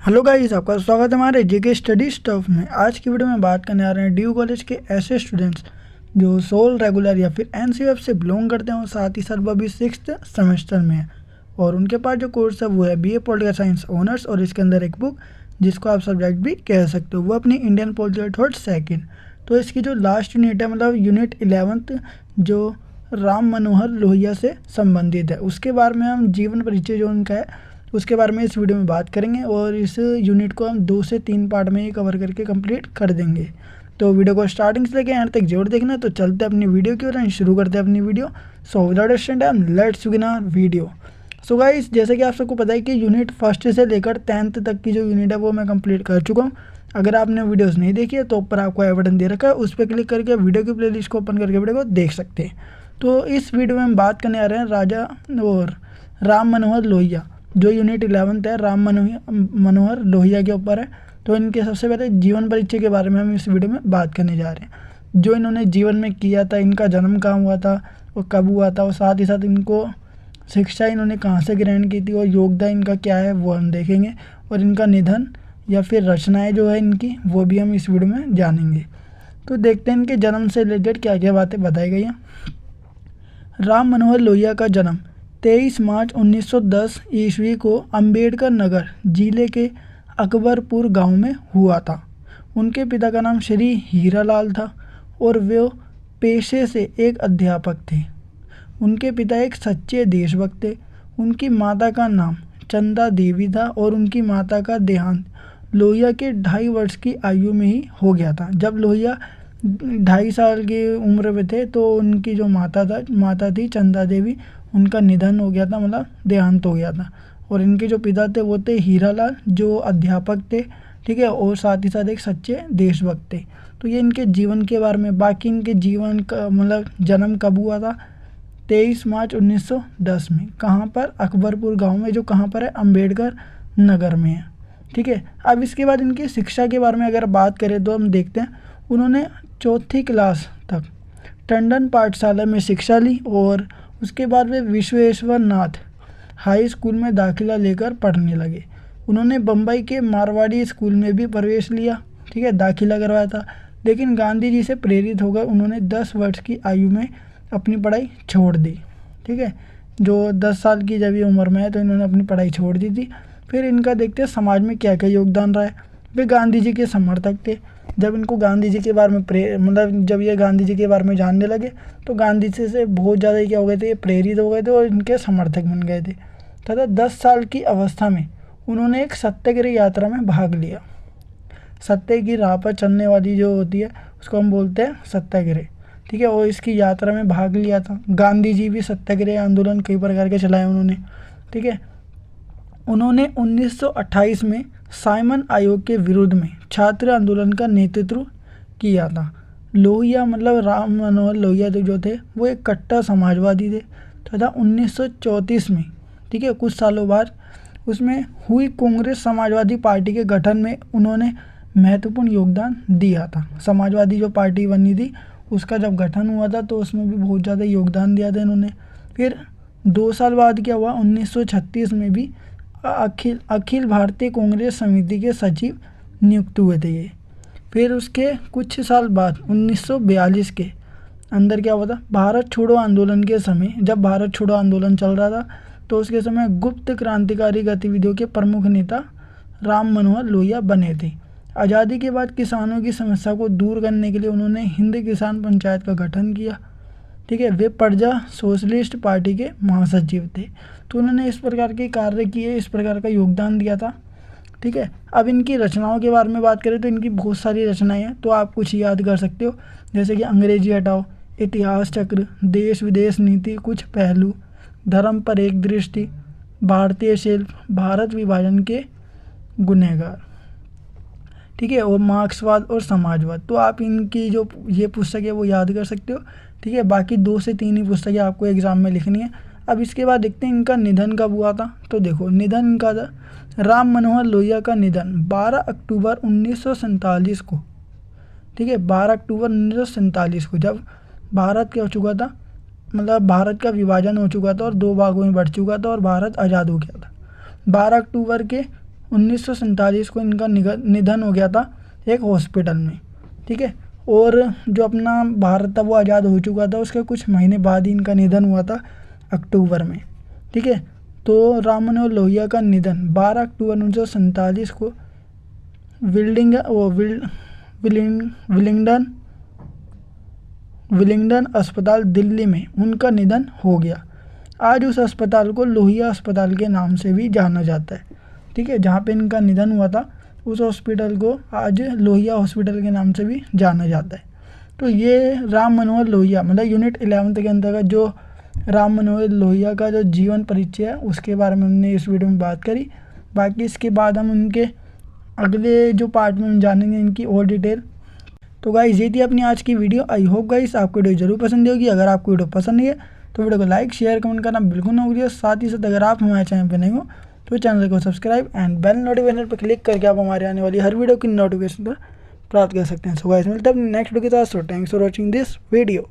Hello guys, आपका स्वागत है हमारे जेके स्टडी स्टफ में। आज की वीडियो में बात करने आ रहे हैं ड्यू कॉलेज के ऐसे स्टूडेंट्स जो सोल रेगुलर या फिर एनसीएफ से बिलोंग करते हैं और साथ ही साथ वो अभी 6th सेमेस्टर में है और उनके पास जो कोर्स है वो है बीए पॉलिटिकल साइंस ऑनर्स और इसके अंदर एक बुक जिसको आप सब्जेक्ट भी कह सकते हो, वो अपनी इंडियन पॉलिटिकल थॉट सेकेंड। तो इसकी जो लास्ट यूनिट है मतलब यूनिट 11th जो राम मनोहर लोहिया से संबंधित है, उसके बारे में हम जीवन परिचय जो उनका है उसके बारे में इस वीडियो में बात करेंगे और इस यूनिट को हम 2 से 3 पार्ट में ही कवर करके कंप्लीट कर देंगे। तो वीडियो को स्टार्टिंग से लेकर एंड तक जरूर देखना। तो चलते हैं अपनी वीडियो की ओर, शुरू करते हैं अपनी video. So without wasting time let's begin our video. So guys, जैसे कि आप सबको पता है कि यूनिट फर्स्ट से लेकर 10th तक की जो यूनिट है वो मैं कंप्लीट कर चुका हूँ। अगर आपने वीडियोस नहीं देखी है तो ऊपर आपको आई बटन दे रखा है, उस पर क्लिक करके वीडियो की प्लेलिस्ट को ओपन करके वीडियो को देख सकते हैं। तो इस वीडियो में हम बात करने आ रहे हैं राजा और राम मनोहर लोहिया, जो यूनिट 11th है राम मनोहर लोहिया के ऊपर है। तो इनके सबसे पहले जीवन परिचय के बारे में हम इस वीडियो में बात करने जा रहे हैं, जो इन्होंने जीवन में किया था, इनका जन्म कहाँ हुआ था और कब हुआ था और साथ ही साथ इनको शिक्षा इन्होंने कहाँ से ग्रहण की थी और योगदान इनका क्या है वो हम देखेंगे, और इनका निधन या फिर रचनाएँ जो है इनकी वो भी हम इस वीडियो में जानेंगे। तो देखते हैं इनके जन्म से रिलेटेड क्या क्या बातें बताई गई हैं। राम मनोहर लोहिया का जन्म 23 मार्च 1910 ईस्वी को अंबेडकर नगर जिले के अकबरपुर गांव में हुआ था। उनके पिता का नाम श्री हीरालाल था और वे पेशे से एक अध्यापक थे। उनके पिता एक सच्चे देशभक्त थे। उनकी माता का नाम चंदा देवी था और उनकी माता का देहांत लोहिया के 2.5 वर्ष की आयु में ही हो गया था। जब लोहिया 2.5 साल की उम्र में थे तो उनकी जो माता थी चंदा देवी, उनका निधन हो गया था, मतलब देहांत हो गया था। और इनके जो पिता थे वो थे हीरालाल जो अध्यापक थे, ठीक है, और साथ ही साथ एक सच्चे देशभक्त थे। तो ये इनके जीवन के बारे में। बाकी इनके जीवन का मतलब जन्म कब हुआ था, 23 मार्च 1910 में। कहाँ पर? अकबरपुर गांव में, जो कहाँ पर है, अम्बेडकर नगर में है, ठीक है। अब इसके बाद इनकी शिक्षा के बारे में अगर बात करें तो हम देखते हैं उन्होंने 4th क्लास तक टंडन पाठशाला में शिक्षा ली और उसके बाद वे विश्वेश्वर नाथ हाई स्कूल में दाखिला लेकर पढ़ने लगे। उन्होंने बम्बई के मारवाड़ी स्कूल में भी प्रवेश लिया, ठीक है, दाखिला करवाया था। लेकिन गांधी जी से प्रेरित होकर उन्होंने 10 वर्ष की आयु में अपनी पढ़ाई छोड़ दी, ठीक है। जो 10 साल की जब ये उम्र में है तो इन्होंने अपनी पढ़ाई छोड़ दी थी। फिर इनका देखते हैं समाज में क्या क्या योगदान रहा है। वे गांधी जी के समर्थक थे। जब इनको गांधी जी के बारे में मतलब जब ये गांधी जी के बारे में जानने लगे तो गांधी जी से बहुत ज़्यादा क्या हो गए थे, ये प्रेरित हो गए थे और इनके समर्थक बन गए थे। तथा 10 साल की अवस्था में उन्होंने एक सत्याग्रह यात्रा में भाग लिया। सत्य की राह पर चलने वाली जो होती है उसको हम बोलते हैं सत्याग्रह, ठीक है। और इसकी यात्रा में भाग लिया था। गांधी जी भी सत्याग्रह आंदोलन कई प्रकार के चलाए उन्होंने, ठीक है। उन्होंने 1928 में साइमन आयोग के विरुद्ध में छात्र आंदोलन का नेतृत्व किया था। लोहिया मतलब राम मनोहर लोहिया जो थे वो एक कट्टर समाजवादी थे तथा 1934 में, ठीक है, कुछ सालों बाद उसमें हुई कांग्रेस समाजवादी पार्टी के गठन में उन्होंने महत्वपूर्ण योगदान दिया था। समाजवादी जो पार्टी बनी थी उसका जब गठन हुआ था तो उसमें भी बहुत ज़्यादा योगदान दिया था इन्होंने। फिर 2 साल बाद क्या हुआ, 1936 में भी अखिल भारतीय कांग्रेस समिति के सचिव नियुक्त हुए थे ये। फिर उसके कुछ साल बाद 1942 के अंदर क्या हुआ था, भारत छोड़ो आंदोलन के समय, जब भारत छोड़ो आंदोलन चल रहा था तो उसके समय गुप्त क्रांतिकारी गतिविधियों के प्रमुख नेता राम मनोहर लोहिया बने थे। आज़ादी के बाद किसानों की समस्या को दूर करने के लिए उन्होंने हिंद किसान पंचायत का गठन किया, ठीक है। वे प्रजा सोशलिस्ट पार्टी के महासचिव थे। तो उन्होंने इस प्रकार के कार्य किए, इस प्रकार का योगदान दिया था, ठीक है। अब इनकी रचनाओं के बारे में बात करें तो इनकी बहुत सारी रचनाएं हैं, तो आप कुछ याद कर सकते हो, जैसे कि अंग्रेजी हटाओ, इतिहास चक्र, देश विदेश नीति, कुछ पहलू, धर्म पर एक दृष्टि, भारतीय शिल्प, भारत विभाजन के गुनहगार, ठीक है, और मार्क्सवाद और समाजवाद। तो आप इनकी जो ये पुस्तक है वो याद कर सकते हो, ठीक है। बाकी 2 से 3 ही पुस्तकें आपको एग्जाम में लिखनी है। अब इसके बाद देखते हैं इनका निधन कब हुआ था। तो देखो, निधन इनका था, राम मनोहर लोहिया का निधन 12 अक्टूबर 1947 को, ठीक है, 12 अक्टूबर 1947 को, जब भारत क्या हो चुका था, मतलब भारत का विभाजन हो चुका था और 2 भागों में बढ़ चुका था और भारत आज़ाद हो गया था। 12 अक्टूबर के 1947 को इनका निधन हो गया था एक हॉस्पिटल में, ठीक है। और जो अपना भारत था वो आज़ाद हो चुका था, उसके कुछ महीने बाद ही इनका निधन हुआ था अक्टूबर में, ठीक है। तो राम मनोहर लोहिया का निधन 12 अक्टूबर 1947 को विलिंगडन अस्पताल दिल्ली में उनका निधन हो गया। आज उस अस्पताल को लोहिया अस्पताल के नाम से भी जाना जाता है, ठीक है। जहाँ पे इनका निधन हुआ था उस हॉस्पिटल को आज लोहिया हॉस्पिटल के नाम से भी जाना जाता है। तो ये राम मनोहर लोहिया मतलब यूनिट 11 के अंतर्गत जो राम मनोहर लोहिया का जो जीवन परिचय है उसके बारे में हमने इस वीडियो में बात करी। बाकी इसके बाद हम उनके अगले जो पार्ट में हम जानेंगे इनकी और डिटेल। तो गाइस ये थी अपनी आज की वीडियो। आई होप गाइस आपको वीडियो जरूर पसंद होगी। अगर आपको वीडियो पसंद नहीं है तो वीडियो को लाइक शेयर कमेंट करना बिल्कुल ना भूलिए। साथ ही साथ अगर आप हमारे चैनल पर नहीं हो तो चैनल को सब्सक्राइब एंड बेल नोटिफिकेशन पर क्लिक करके आप हमारे आने वाली हर वीडियो की नोटिफिकेशन पर प्राप्त कर सकते हैं। सो गाइस मिलते हैं अपने नेक्स्ट वीडियो के साथ। So thanks for watching this video.